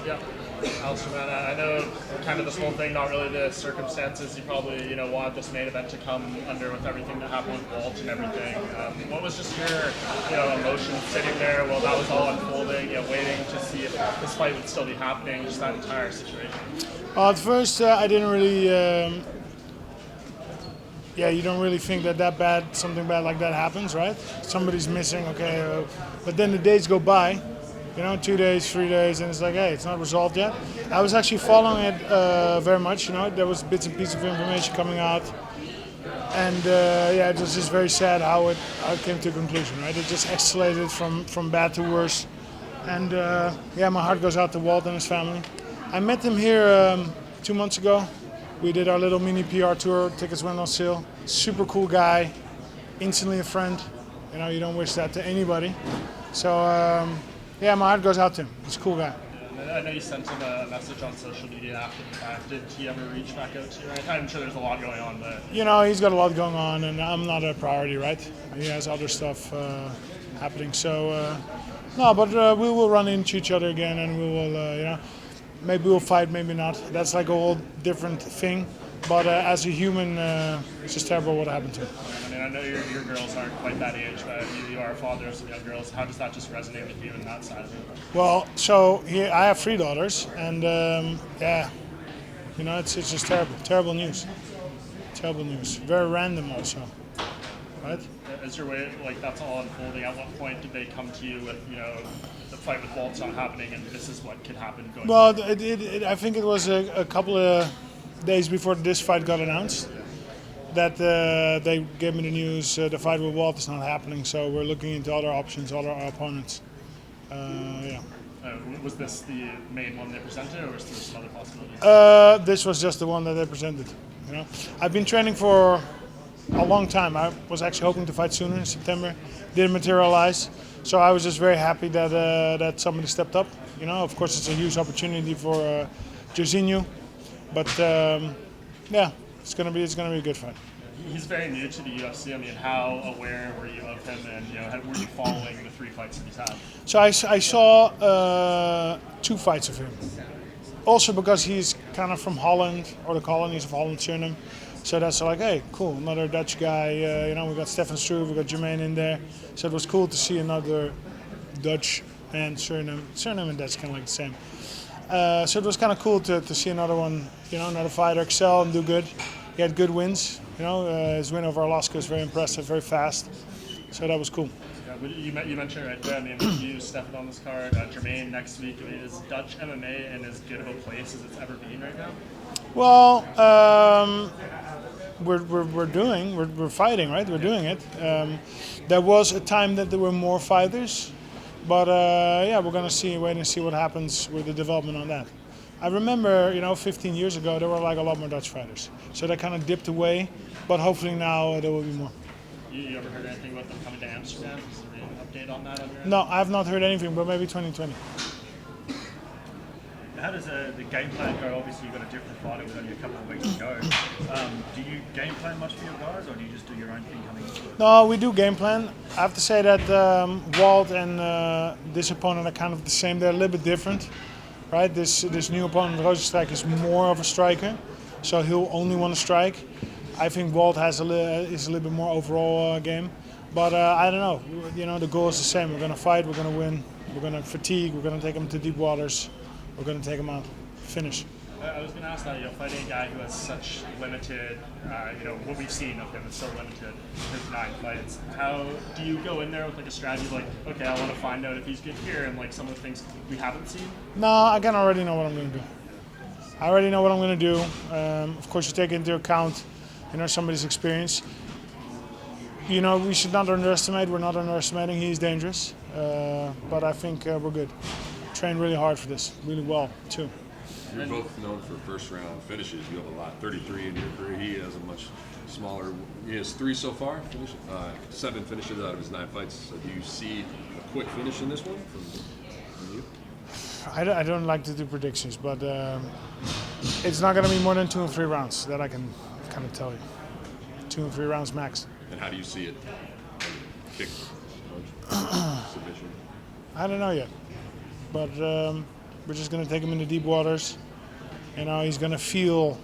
Yeah, Alistair, man, I know kind of this whole thing, not really the circumstances you probably, wanted this main event to come under with everything that happened with Walt and everything. What was just your, emotion sitting there while that was all unfolding, waiting to see if this fight would still be happening, just that entire situation? Well, at first, I didn't really. You don't really think that something bad like that happens, right? Somebody's missing, okay, but then the days go by, 2 days, 3 days, and it's like, hey, it's not resolved yet. I was actually following it very much, there was bits and pieces of information coming out, and it was just very sad how it came to a conclusion, right? It just escalated from bad to worse, and my heart goes out to Walt and his family. I met him here 2 months ago. We did our little mini PR tour, tickets went on sale. Super cool guy, instantly a friend. You don't wish that to anybody. So, my heart goes out to him. He's a cool guy. I know you sent him a message on social media after the fact. Did he ever reach back out to you? I'm sure there's a lot going on, but... He's got a lot going on, and I'm not a priority, right? He has other stuff happening. So, we will run into each other again, and we will, maybe we'll fight, maybe not. That's like a whole different thing. But as a human, it's just terrible what happened to him. I know your girls aren't quite that age, but you are a father of some young girls. How does that just resonate with you in that side of it? Well, so here I have 3 daughters, and it's just terrible news. Terrible news. Very random also, right? As your way, that's all unfolding, at what point did they come to you with, the fight with Walt's not happening and this is what could happen going forward? I think it was a couple of days before this fight got announced that they gave me the news the fight with Walt is not happening, so we're looking into other options, other opponents. Was this the main one they presented, or was there some other possibilities? This was just the one that they presented. I've been training for a long time. I was actually hoping to fight sooner in September. Didn't materialize, so I was just very happy that somebody stepped up. Of course, it's a huge opportunity for Jairzinho, but it's gonna be a good fight. He's very new to the UFC. How aware were you of him, and were you following the 3 fights that he's had? So I saw 2 fights of him. Also because he's kind of from Holland, or the colonies of Holland, Suriname. So that's like, hey, cool, another Dutch guy. We got Stefan Struve, we got Jermaine in there. So it was cool to see another Dutch and Suriname. Suriname and Dutch kind of like the same. So it was kind of cool to see another one, another fighter excel and do good. He had good wins. His win over Alaska was very impressive, very fast. So that was cool. Yeah, you mentioned right there, you, Stefan on this card, Jermaine next week. Is Dutch MMA in as good of a place as it's ever been right now? Well, we're fighting, right? We're doing it. There was a time that there were more fighters, but we're gonna wait and see what happens with the development on that. I remember, 15 years ago, there were a lot more Dutch fighters, so that kind of dipped away. But hopefully now there will be more. You ever heard anything about them coming to Amsterdam? Is there an update on that on your end? No, I have not heard anything, but maybe 2020. How does the game plan go? Obviously, you've got a different fighter with only a couple of weeks to go. Do you game plan much for your guys, or do you just do your own thing coming into it? No, we do game plan. I have to say that Walt and this opponent are kind of the same. They're a little bit different, right? This new opponent, Rozenstruik, is more of a striker, so he'll only want to strike. I think Walt is a little bit more overall game, but I don't know. The goal is the same. We're going to fight. We're going to win. We're going to fatigue. We're going to take them to deep waters. We're going to take him out. Finish. I was going to ask that, fighting a guy who has such limited, what we've seen of him is so limited, his 9 fights. How do you go in there with a strategy okay, I want to find out if he's good here and some of the things we haven't seen? No, I can already know what I'm going to do. I already know what I'm going to do. Of course, you take into account, somebody's experience. We should not underestimate. We're not underestimating. He's dangerous, but I think we're good. Train really hard for this, really well too. You're both known for first round finishes. You have a lot, 33 in your career. He has a much smaller. He has 3 so far. 7 finishes out of his 9 fights. So do you see a quick finish in this one from you? I don't like to do predictions, but it's not going to be more than 2 and 3 rounds. That I can kind of tell you. 2 and 3 rounds max. And how do you see it? Kick, punch, submission. I don't know yet. But We're just going to take him into deep waters. You know, he's going to feel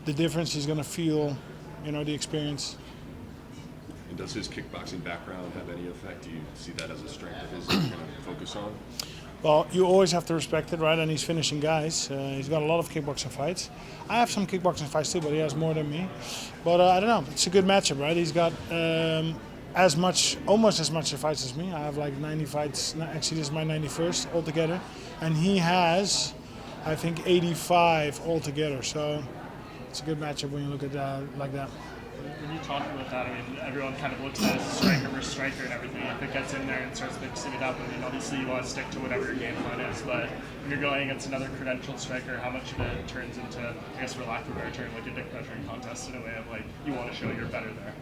the difference. He's going to feel, you know, the experience. And does his kickboxing background have any effect? Do you see that as a strength of his that you're going to focus on? Well, you always have to respect it, right? And he's finishing guys. He's got a lot of kickboxing fights. I have some kickboxing fights too, but he has more than me. But I don't know. It's a good matchup, right? He's got almost as much fights as me. I have like 90 fights. Actually, this is my 91st altogether. And he has, I think, 85 altogether. So it's a good matchup when you look at that like that. When you talk about that, I mean, everyone kind of looks at it as striker versus striker and everything. If it gets in there and starts mixing it up, I mean, obviously you want to stick to whatever your game plan is, but when you're going against another credentialed striker, how much of it turns into, I guess for lack of a better term, like a dick measuring contest in a way of like, you want to show you're better there?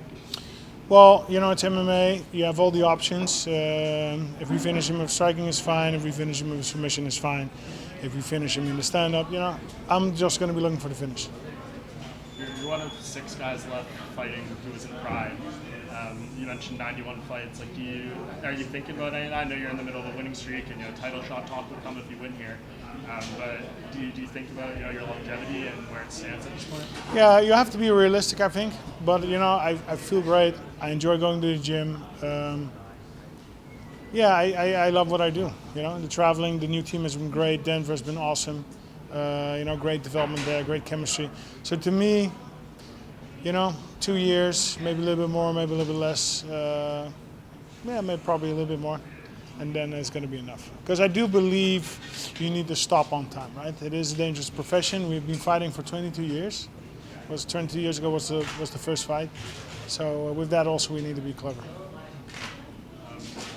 Well, you know, it's MMA. You have all the options. If we finish him with striking, is fine. If we finish him with submission, is fine. If we finish him in the stand-up, you know, I'm just going to be looking for the finish. You're one of 6 guys left fighting who was in Pride. You mentioned 91 fights. Like, are you thinking about any? I know you're in the middle of a winning streak, and title shot talk will come if you win here. But do you think about your longevity and where it stands at this point? Yeah, you have to be realistic, I think. But I feel great. I enjoy going to the gym. I love what I do. The traveling, the new team has been great. Denver's been awesome. Great development there, great chemistry. So to me, 2 years, maybe a little bit more, maybe a little bit less. Maybe probably a little bit more. And then it's going to be enough. Because I do believe you need to stop on time, right? It is a dangerous profession. We've been fighting for 22 years. 22 years ago was the first fight. So with that also we need to be clever.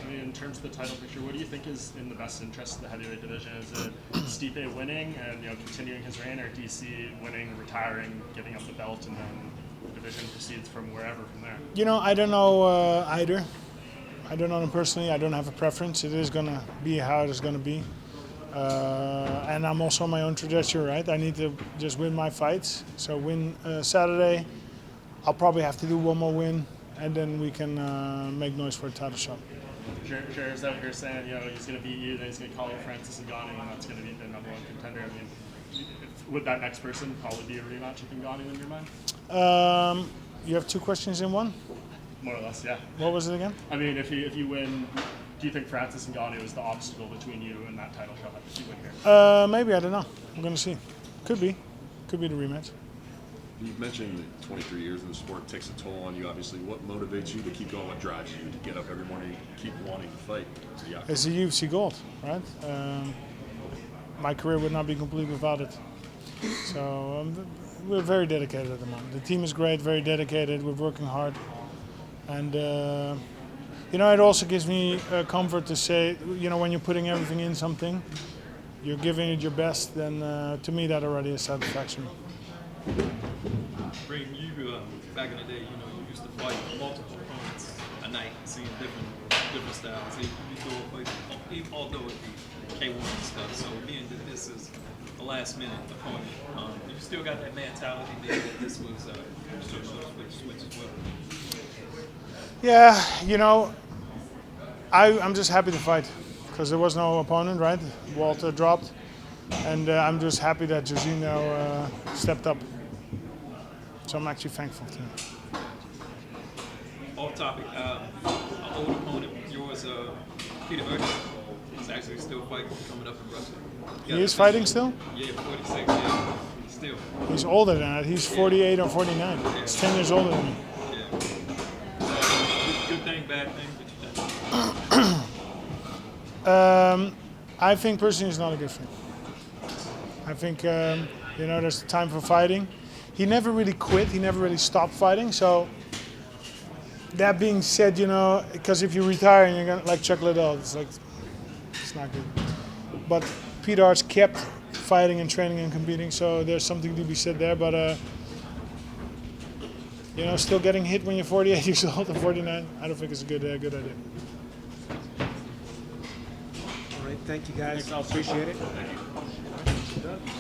In terms of the title picture, what do you think is in the best interest of the heavyweight division? Is it Stipe winning and continuing his reign, or DC winning, retiring, giving up the belt, and then the division proceeds from wherever from there? I don't know either. I don't know them personally. I don't have a preference. It is going to be how it is going to be. And I'm also on my own trajectory, right? I need to just win my fights. So win Saturday. I'll probably have to do one more win, and then we can make noise for a title shot. Sure, is that what you're saying? He's going to beat you, then he's going to call you Francis Ngannou, and that's going to be the #1 contender. I mean, would that next person probably be a rematch of Ngannou in your mind? You have 2 questions in one? More or less, yeah. What was it again? I mean, if you win, do you think Francis Ngannou is the obstacle between you and that title shot if you win here? Maybe, I don't know. I'm going to see. Could be the rematch. You've mentioned that 23 years in the sport takes a toll on you, obviously. What motivates you to keep going? What drives you to get up every morning and keep wanting to fight? It's the UFC gold, right? My career would not be complete without it. So we're very dedicated at the moment. The team is great, very dedicated. We're working hard. And, it also gives me comfort to say, when you're putting everything in something, you're giving it your best, then to me that already is satisfaction. Reem, you back in the day, you used to fight multiple opponents a night, seeing different styles. Although it be K1 and stuff, so being that this is a last minute opponent, you still got that mentality there that this was switch as well. Yeah, I'm just happy to fight because there was no opponent, right? Walt dropped, and I'm just happy that Jairzinho stepped up. So I'm actually thankful to him. Off topic, an old opponent, yours, Peter Vernon, is actually still fighting, coming up in Russia. He is fighting still? Yeah, 46, yeah, still. He's older than that. He's 48 or 49. Yeah. He's 10 years older than me. Yeah. Good thing, bad thing, what you think? I think personally it's not a good thing. I think, there's time for fighting. He never really quit. He never really stopped fighting. So that being said, because if you retire and you're gonna like Chuck Liddell, it's not good. But Pete Arts kept fighting and training and competing, so there's something to be said there. But still getting hit when you're 48 years old or 49, I don't think it's a good idea. All right, thank you guys. Appreciate it. Thank you.